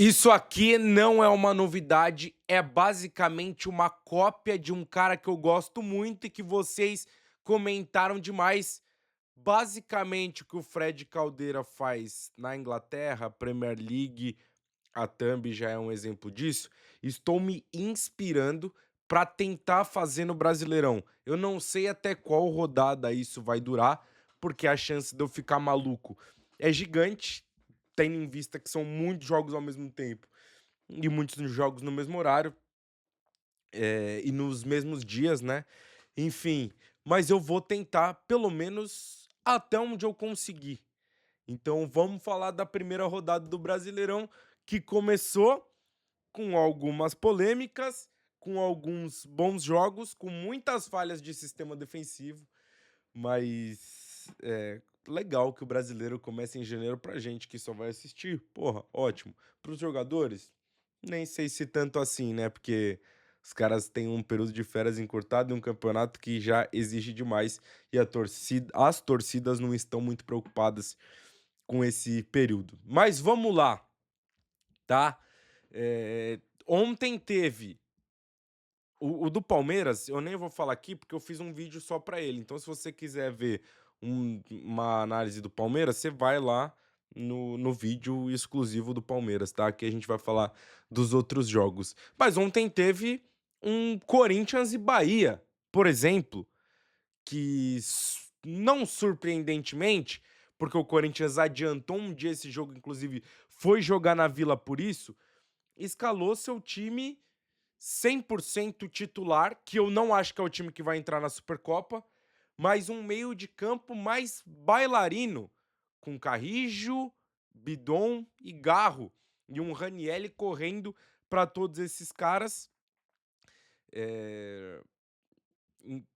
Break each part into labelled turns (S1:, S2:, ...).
S1: Isso aqui não é uma novidade, é basicamente uma cópia de um cara que eu gosto muito e que vocês comentaram demais. Basicamente, o que o Fred Caldeira faz na Inglaterra, Premier League, a Thumb já é um exemplo disso. Estou me inspirando para tentar fazer no Brasileirão. Eu não sei até qual rodada isso vai durar, porque a chance de eu ficar maluco é gigante, tendo em vista que são muitos jogos ao mesmo tempo e muitos jogos no mesmo horário, e nos mesmos dias, né? Enfim, mas eu vou tentar pelo menos até onde eu conseguir. Então vamos falar da primeira rodada do Brasileirão, que começou com algumas polêmicas, com alguns bons jogos, com muitas falhas de sistema defensivo, mas legal que o brasileiro comece em janeiro pra gente que só vai assistir. Porra, ótimo. Para os jogadores, nem sei se tanto assim, né? Porque os caras têm um período de férias encurtado e um campeonato que já exige demais e as torcidas não estão muito preocupadas com esse período. Mas vamos lá, tá? Ontem teve o do Palmeiras, eu nem vou falar aqui porque eu fiz um vídeo só pra ele. Então, se você quiser ver uma análise do Palmeiras, você vai lá no vídeo exclusivo do Palmeiras, tá? Que a gente vai falar dos outros jogos. Mas ontem teve um Corinthians e Bahia, por exemplo, que não surpreendentemente, porque o Corinthians adiantou um dia esse jogo, inclusive foi jogar na Vila por isso, escalou seu time 100% titular, que eu não acho que é o time que vai entrar na Supercopa, mas um meio de campo mais bailarino, com Carrijo, Bidon e Garro, e um Ranielli correndo para todos esses caras. eh, em-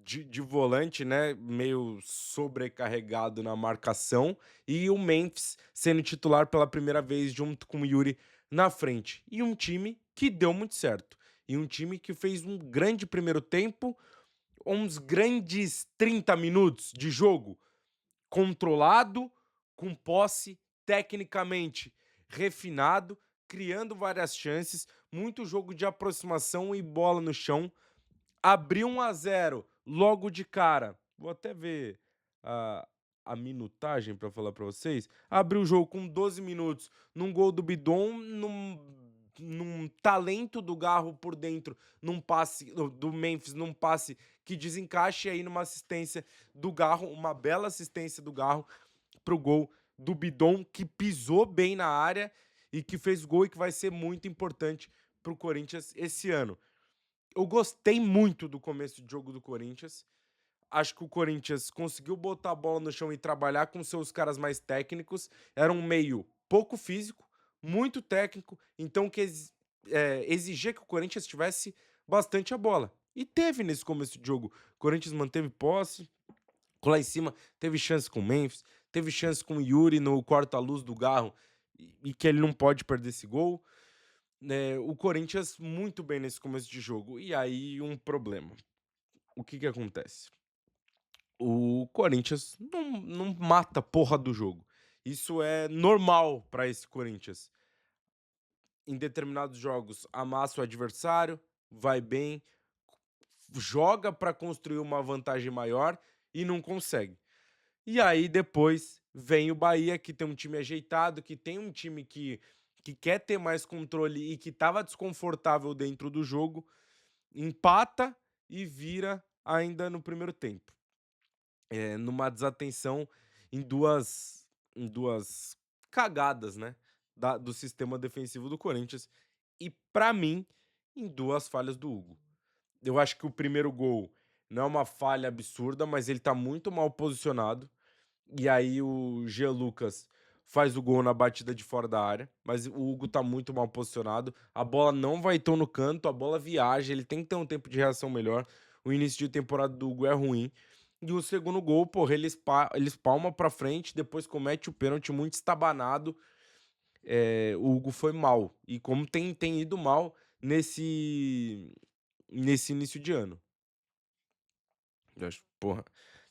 S1: de volante, né, meio sobrecarregado na marcação, e o Memphis sendo titular pela primeira vez junto com o Yuri na frente. E um time que deu muito certo. E um time que fez um grande primeiro tempo, uns grandes 30 minutos de jogo controlado, com posse, tecnicamente refinado, criando várias chances, muito jogo de aproximação e bola no chão. Abriu 1-0 logo de cara. Vou até ver a a minutagem para falar para vocês. Abriu o jogo com 12 minutos, num gol do Bidon, num talento do Garro por dentro, num passe do Memphis, num passe que desencaixa, e aí numa assistência do Garro, uma bela assistência do Garro pro gol do Bidon, que pisou bem na área e que fez gol e que vai ser muito importante para o Corinthians esse ano. Eu gostei muito do começo de jogo do Corinthians. Acho que o Corinthians conseguiu botar a bola no chão e trabalhar com seus caras mais técnicos. Era um meio pouco físico, muito técnico, então exigia que o Corinthians tivesse bastante a bola. E teve nesse começo de jogo. O Corinthians manteve posse, lá em cima teve chance com o Memphis, teve chance com o Yuri no corta-luz do Garro, e que ele não pode perder esse gol. O Corinthians muito bem nesse começo de jogo. E aí um problema. O que que acontece? O Corinthians não mata a porra do jogo. Isso é normal para esse Corinthians. Em determinados jogos amassa o adversário, vai bem, joga para construir uma vantagem maior e não consegue. E aí depois vem o Bahia, que tem um time ajeitado, que tem um time que quer ter mais controle e que estava desconfortável dentro do jogo, empata e vira ainda no primeiro tempo. Numa desatenção em duas cagadas, né, do sistema defensivo do Corinthians e, pra mim, em 2 falhas do Hugo. Eu acho que o primeiro gol não é uma falha absurda, mas ele tá muito mal posicionado, e aí o Jean Lucas faz o gol na batida de fora da área, mas o Hugo tá muito mal posicionado, a bola não vai tão no canto, a bola viaja, ele tem que ter um tempo de reação melhor. O início de temporada do Hugo é ruim. E o segundo gol, porra, ele espalma pra frente, depois comete o pênalti muito estabanado. O Hugo foi mal. E como tem ido mal nesse início de ano. Eu acho, porra,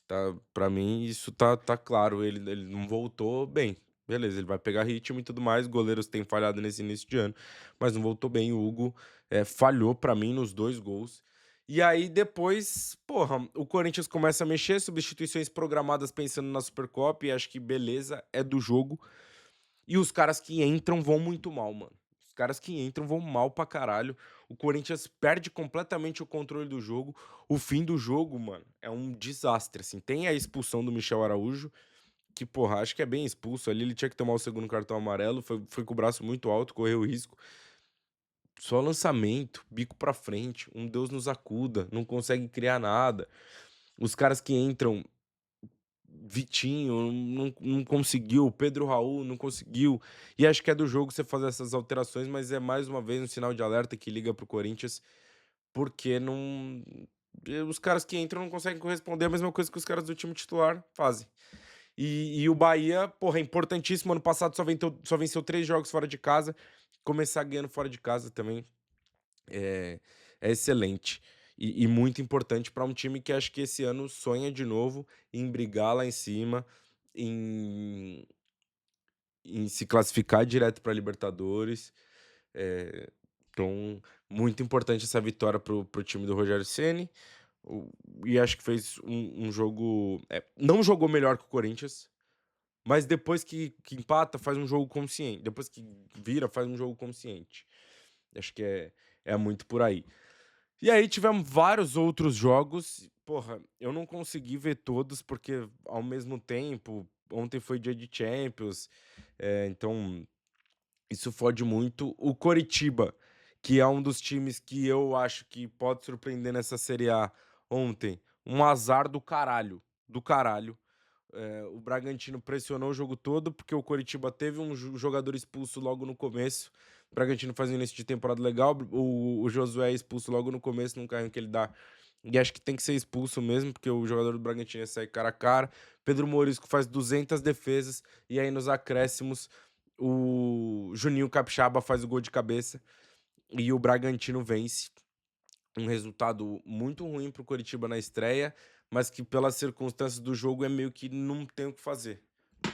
S1: tá, pra mim isso tá claro. Ele não voltou bem. beleza, ele vai pegar ritmo e tudo mais, goleiros têm falhado nesse início de ano, mas não voltou bem, o Hugo, falhou pra mim nos 2 gols. E aí depois, porra, o Corinthians começa a mexer, substituições programadas pensando na Supercopa e acho que beleza, é do jogo. E os caras que entram vão muito mal, mano. Os caras que entram vão mal pra caralho. O Corinthians perde completamente o controle do jogo. O fim do jogo, mano, é um desastre, assim. Tem a expulsão do Michel Araújo, que, porra, acho que é bem expulso ali. Ele tinha que tomar o segundo cartão amarelo. Foi com o braço muito alto, correu risco. Só lançamento, bico pra frente. Um Deus nos acuda. Não consegue criar nada. Os caras que entram Vitinho não conseguiu, Pedro Raul não conseguiu. E acho que é do jogo você fazer essas alterações, mas é mais uma vez um sinal de alerta que liga pro Corinthians, porque não. Os caras que entram não conseguem corresponder a mesma coisa que os caras do time titular fazem. E o Bahia, porra, é importantíssimo. Ano passado só venceu 3 jogos fora de casa. Começar ganhando fora de casa também é, é excelente e muito importante para um time que acho que esse ano sonha de novo em brigar lá em cima, em, em se classificar direto para Libertadores. É, então, muito importante essa vitória pro time do Rogério Ceni. E acho que fez um jogo. Não jogou melhor que o Corinthians, mas depois que empata, faz um jogo consciente. Depois que vira, faz um jogo consciente. Acho que é muito por aí. E aí tivemos vários outros jogos. Porra, eu não consegui ver todos, porque ao mesmo tempo, ontem foi dia de Champions, então isso fode muito. O Coritiba, que é um dos times que eu acho que pode surpreender nessa Série A ontem, um azar do caralho, do caralho. O Bragantino pressionou o jogo todo, porque o Coritiba teve um jogador expulso logo no começo. O Bragantino faz um início de temporada legal. O Josué é expulso logo no começo, num carrinho que ele dá. E acho que tem que ser expulso mesmo, porque o jogador do Bragantino ia sair cara a cara. Pedro Morisco faz 200 defesas. E aí nos acréscimos, o Juninho Capixaba faz o gol de cabeça. E o Bragantino vence. Um resultado muito ruim pro Coritiba na estreia, mas que pelas circunstâncias do jogo é meio que não tem o que fazer,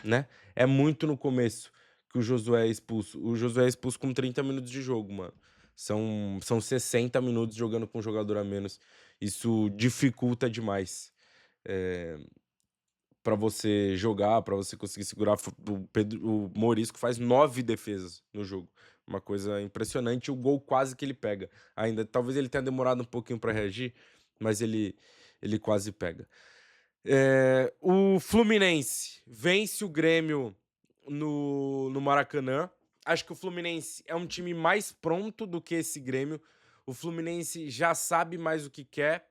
S1: né? É muito no começo que o Josué é expulso. O Josué é expulso com 30 minutos de jogo, mano. São 60 minutos jogando com um jogador a menos. Isso dificulta demais. É, para você jogar, para você conseguir segurar. O Morisco faz 9 defesas no jogo. Uma coisa impressionante. O gol quase que ele pega. Ainda, talvez ele tenha demorado um pouquinho para reagir, mas ele quase pega. O Fluminense vence o Grêmio no Maracanã. Acho que o Fluminense é um time mais pronto do que esse Grêmio. O Fluminense já sabe mais o que quer.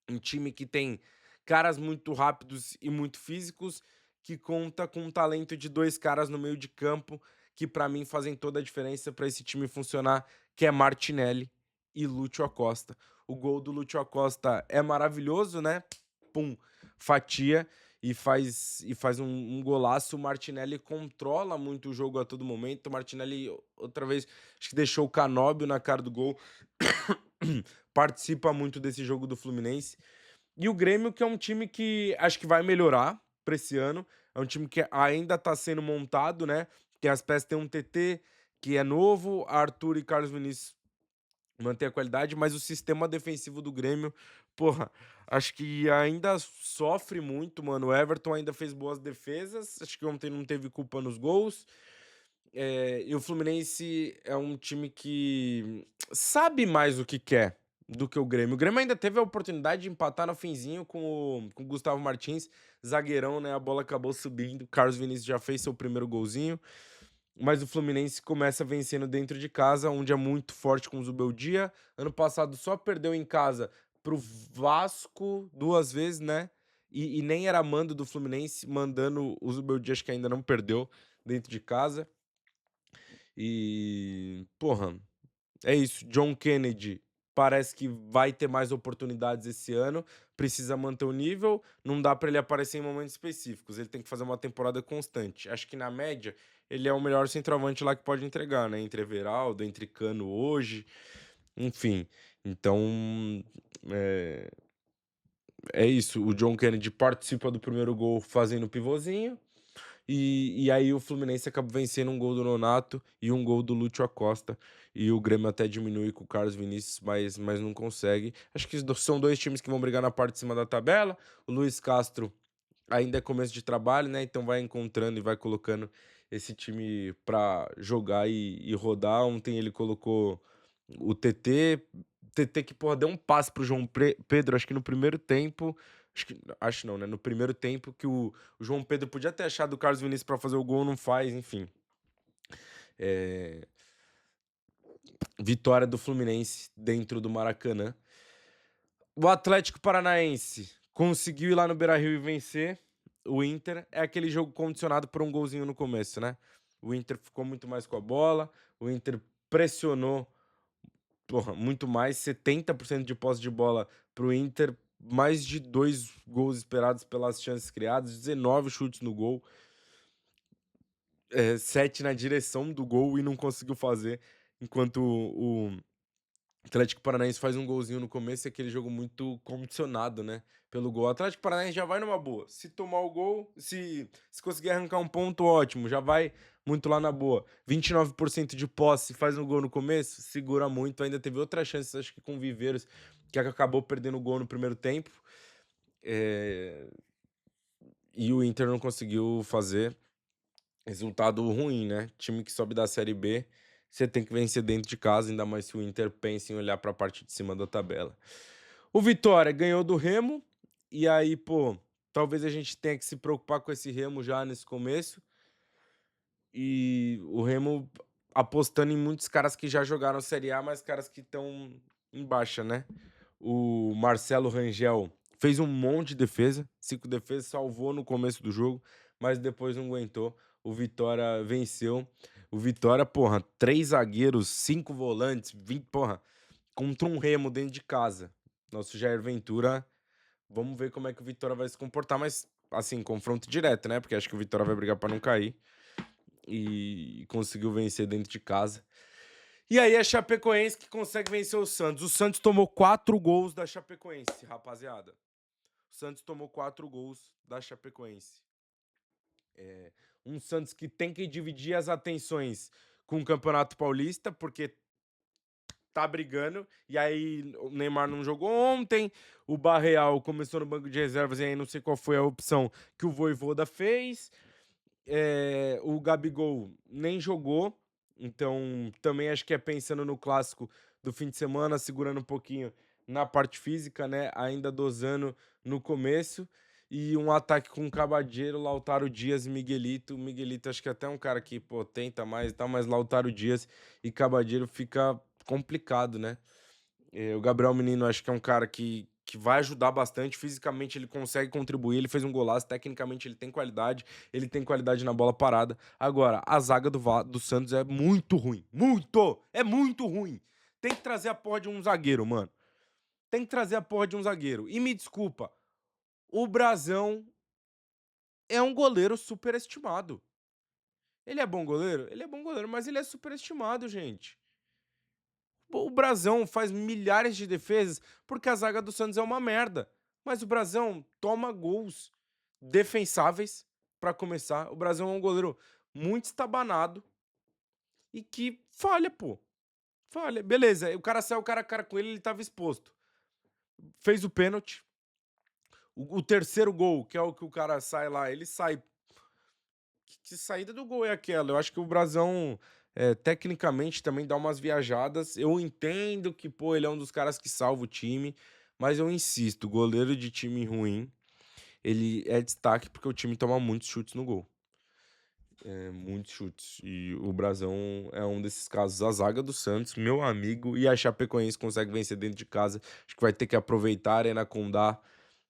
S1: Um time que tem caras muito rápidos e muito físicos, que conta com o talento de 2 caras no meio de campo, que pra mim fazem toda a diferença pra esse time funcionar, que é Martinelli e Lúcio Acosta. O gol do Lúcio Acosta é maravilhoso, né? Pum, fatia e faz um golaço. O Martinelli controla muito o jogo a todo momento. O Martinelli, outra vez, acho que deixou o Canóbio na cara do gol. Participa muito desse jogo do Fluminense. E o Grêmio, que é um time que acho que vai melhorar para esse ano. É um time que ainda tá sendo montado, né? Tem as peças, tem um TT que é novo, Arthur e Carlos Vinícius mantém a qualidade, mas o sistema defensivo do Grêmio, porra, acho que ainda sofre muito, mano. O Everton ainda fez boas defesas, acho que ontem não teve culpa nos gols. E o Fluminense é um time que sabe mais o que quer do que o Grêmio. O Grêmio ainda teve a oportunidade de empatar no finzinho com o Gustavo Martins, zagueirão, né? A bola acabou subindo. Carlos Vinícius já fez seu primeiro golzinho. Mas o Fluminense começa vencendo dentro de casa, onde é muito forte com o Zubeldia. Ano passado só perdeu em casa pro Vasco 2 vezes, né? E nem era mando do Fluminense, mandando o Zubeldia, acho que ainda não perdeu dentro de casa. E, porra, é isso. John Kennedy parece que vai ter mais oportunidades esse ano. Precisa manter o nível. Não dá pra ele aparecer em momentos específicos. Ele tem que fazer uma temporada constante. Acho que na média ele é o melhor centroavante lá que pode entregar, né? Entre Everaldo, entre Cano hoje. Enfim. Então, é, é isso. O John Kennedy participa do primeiro gol fazendo o pivôzinho. e aí o Fluminense acaba vencendo um gol do Nonato e um gol do Lúcio Acosta. E o Grêmio até diminui com o Carlos Vinícius, mas não consegue. Acho que são dois times que vão brigar na parte de cima da tabela. O Luiz Castro ainda é começo de trabalho, né? Então vai encontrando e vai colocando esse time pra jogar e rodar. Ontem ele colocou o TT que, porra, deu um passe pro João Pedro, acho que no primeiro tempo. Acho não, né? No primeiro tempo que o João Pedro podia ter achado o Carlos Vinícius pra fazer o gol, não faz, enfim. É, vitória do Fluminense dentro do Maracanã. O Atlético Paranaense conseguiu ir lá no Beira-Rio e vencer o Inter. É aquele jogo condicionado por um golzinho no começo, né? O Inter ficou muito mais com a bola, o Inter pressionou, porra, muito mais, 70% de posse de bola pro Inter, mais de 2 gols esperados pelas chances criadas, 19 chutes no gol, 7 na direção do gol e não conseguiu fazer, enquanto o Atlético Paranaense faz um golzinho no começo e aquele jogo muito condicionado, né, pelo gol. O Atlético Paranaense já vai numa boa. Se tomar o gol, se conseguir arrancar um ponto, ótimo, já vai muito lá na boa. 29% de posse, faz um gol no começo, segura muito. Ainda teve outras chances, acho que com o Viveiros, que acabou perdendo o gol no primeiro tempo. E o Inter não conseguiu fazer. Resultado ruim, né? Time que sobe da Série B, você tem que vencer dentro de casa, ainda mais se o Inter pensa em olhar para a parte de cima da tabela. O Vitória ganhou do Remo, e aí, pô, talvez a gente tenha que se preocupar com esse Remo já nesse começo. E o Remo apostando em muitos caras que já jogaram Série A, mas caras que estão em baixa, né? O Marcelo Rangel fez um monte de defesa, 5 defesas, salvou no começo do jogo, mas depois não aguentou. O Vitória venceu. O Vitória, porra, 3 zagueiros, 5 volantes, 20, porra, contra um Remo dentro de casa. Nosso Jair Ventura, vamos ver como é que o Vitória vai se comportar, mas assim, confronto direto, né? Porque acho que o Vitória vai brigar pra não cair e conseguiu vencer dentro de casa. E aí a Chapecoense que consegue vencer o Santos. O Santos tomou 4 gols da Chapecoense, rapaziada. O Santos tomou 4 gols da Chapecoense. Um Santos que tem que dividir as atenções com o Campeonato Paulista, porque tá brigando. E aí o Neymar não jogou ontem. O Barreal começou no banco de reservas e aí não sei qual foi a opção que o Vojvoda fez. O Gabigol nem jogou, então também acho que é pensando no clássico do fim de semana, segurando um pouquinho na parte física, né? Ainda dosando no começo. E um ataque com Cabadeiro, Lautaro Dias e Miguelito. Miguelito acho que até é um cara que, pô, tenta mais e tal, mas Lautaro Dias e Cabadeiro fica complicado, né? O Gabriel Menino acho que é um cara que vai ajudar bastante. Fisicamente ele consegue contribuir. Ele fez um golaço. Tecnicamente ele tem qualidade. Ele tem qualidade na bola parada. Agora, a zaga do Santos é muito ruim. Muito! É muito ruim. Tem que trazer a porra de um zagueiro, mano. Tem que trazer a porra de um zagueiro. E me desculpa, o Brasão é um goleiro superestimado. Ele é bom goleiro? Ele é bom goleiro, mas ele é superestimado, gente. O Brasão faz milhares de defesas porque a zaga do Santos é uma merda. Mas o Brasão toma gols defensáveis para começar. O Brasão é um goleiro muito estabanado e que falha, pô. Falha. Beleza, o cara saiu cara a cara com ele, ele tava exposto. Fez o pênalti. O terceiro gol, que é o que o cara sai lá, ele sai. Que saída do gol é aquela? Eu acho que o Brasão, tecnicamente, também dá umas viajadas. Eu entendo que, pô, ele é um dos caras que salva o time, mas eu insisto, goleiro de time ruim, ele é destaque porque o time toma muitos chutes no gol. Muitos chutes. E o Brasão é um desses casos. A zaga do Santos, meu amigo, e a Chapecoense consegue vencer dentro de casa. Acho que vai ter que aproveitar a Arena Condá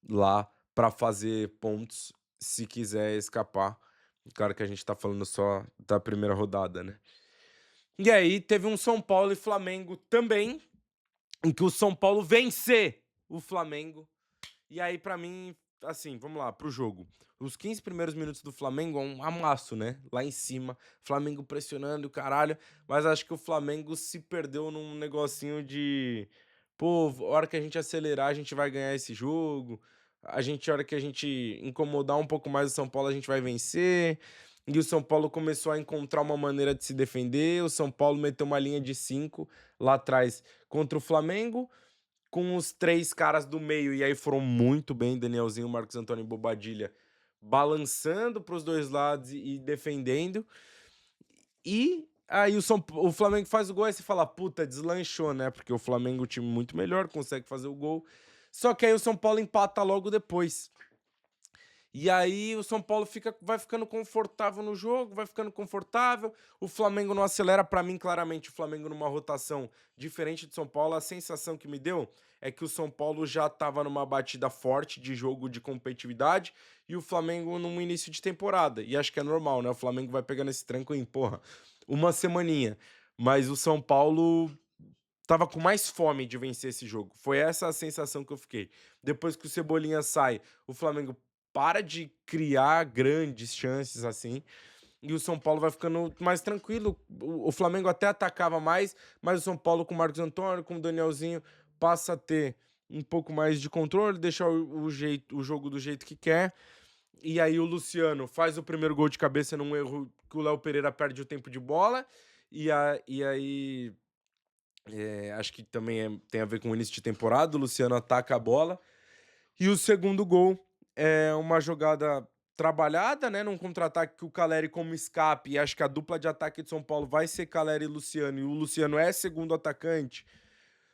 S1: lá para fazer pontos se quiser escapar. Claro que a gente tá falando só da primeira rodada, né? E aí teve um São Paulo e Flamengo também, em que o São Paulo vence o Flamengo. E aí, pra mim, assim, vamos lá, pro jogo. Os 15 primeiros minutos do Flamengo é um amasso, né? Lá em cima, Flamengo pressionando o caralho. Mas acho que o Flamengo se perdeu num negocinho de. Pô, a hora que a gente acelerar, a gente vai ganhar esse jogo. A hora que a gente incomodar um pouco mais o São Paulo, a gente vai vencer. e o São Paulo começou a encontrar uma maneira de se defender. O São Paulo meteu uma linha de 5 lá atrás contra o Flamengo, com os 3 caras do meio, e aí foram muito bem, Danielzinho, Marcos Antônio e Bobadilha, balançando para os 2 lados e defendendo. E aí o Flamengo faz o gol, aí você fala: "Puta, deslanchou", né, porque o Flamengo é um time muito melhor, consegue fazer o gol. Só que aí o São Paulo empata logo depois. E aí o São Paulo vai ficando confortável no jogo, vai ficando confortável. O Flamengo não acelera. Para mim, claramente, o Flamengo numa rotação diferente do São Paulo. A sensação que me deu é que o São Paulo já estava numa batida forte de jogo de competitividade e o Flamengo num início de temporada. E acho que é normal, né? O Flamengo vai pegando esse tranco em, porra, uma semaninha. Mas o São Paulo tava com mais fome de vencer esse jogo. Foi essa a sensação que eu fiquei. Depois que o Cebolinha sai, o Flamengo para de criar grandes chances assim, e o São Paulo vai ficando mais tranquilo. O Flamengo até atacava mais, mas o São Paulo com o Marcos Antônio, com o Danielzinho, passa a ter um pouco mais de controle, deixa o jogo do jeito que quer. E aí o Luciano faz o primeiro gol de cabeça num erro que o Léo Pereira perde o tempo de bola. E aí acho que também tem a ver com o início de temporada. O Luciano ataca a bola. E o segundo gol é uma jogada trabalhada, né? Num contra-ataque que o Caleri, como escape, e acho que a dupla de ataque de São Paulo vai ser Caleri e Luciano. E o Luciano é segundo atacante.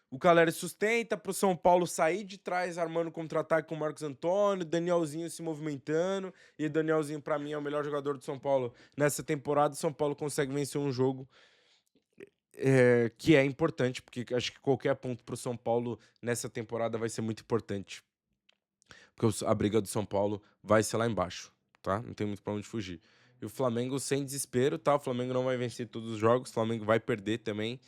S1: O Caleri sustenta para o São Paulo sair de trás, armando contra-ataque com o Marcos Antônio, Danielzinho se movimentando. E Danielzinho, para mim, é o melhor jogador do São Paulo nessa temporada. O São Paulo consegue vencer um jogo que é importante, porque acho que qualquer ponto para o São Paulo nessa temporada vai ser muito importante. Porque a briga do São Paulo vai ser lá embaixo, tá? Não tem muito pra onde fugir. E o Flamengo sem desespero, tá? O Flamengo não vai vencer todos os jogos, o Flamengo vai perder também.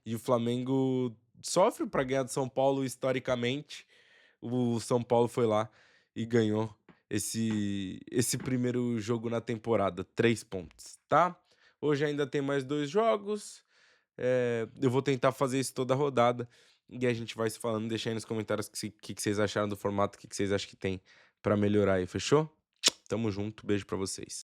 S1: E o Flamengo sofre pra ganhar do São Paulo historicamente. O São Paulo foi lá e ganhou esse primeiro jogo na temporada, 3 pontos, tá? Hoje ainda tem mais 2 jogos. Eu vou tentar fazer isso toda a rodada. E a gente vai se falando. Deixa aí nos comentários o que vocês acharam do formato, o que vocês acham que tem pra melhorar aí, fechou? Tamo junto, beijo pra vocês.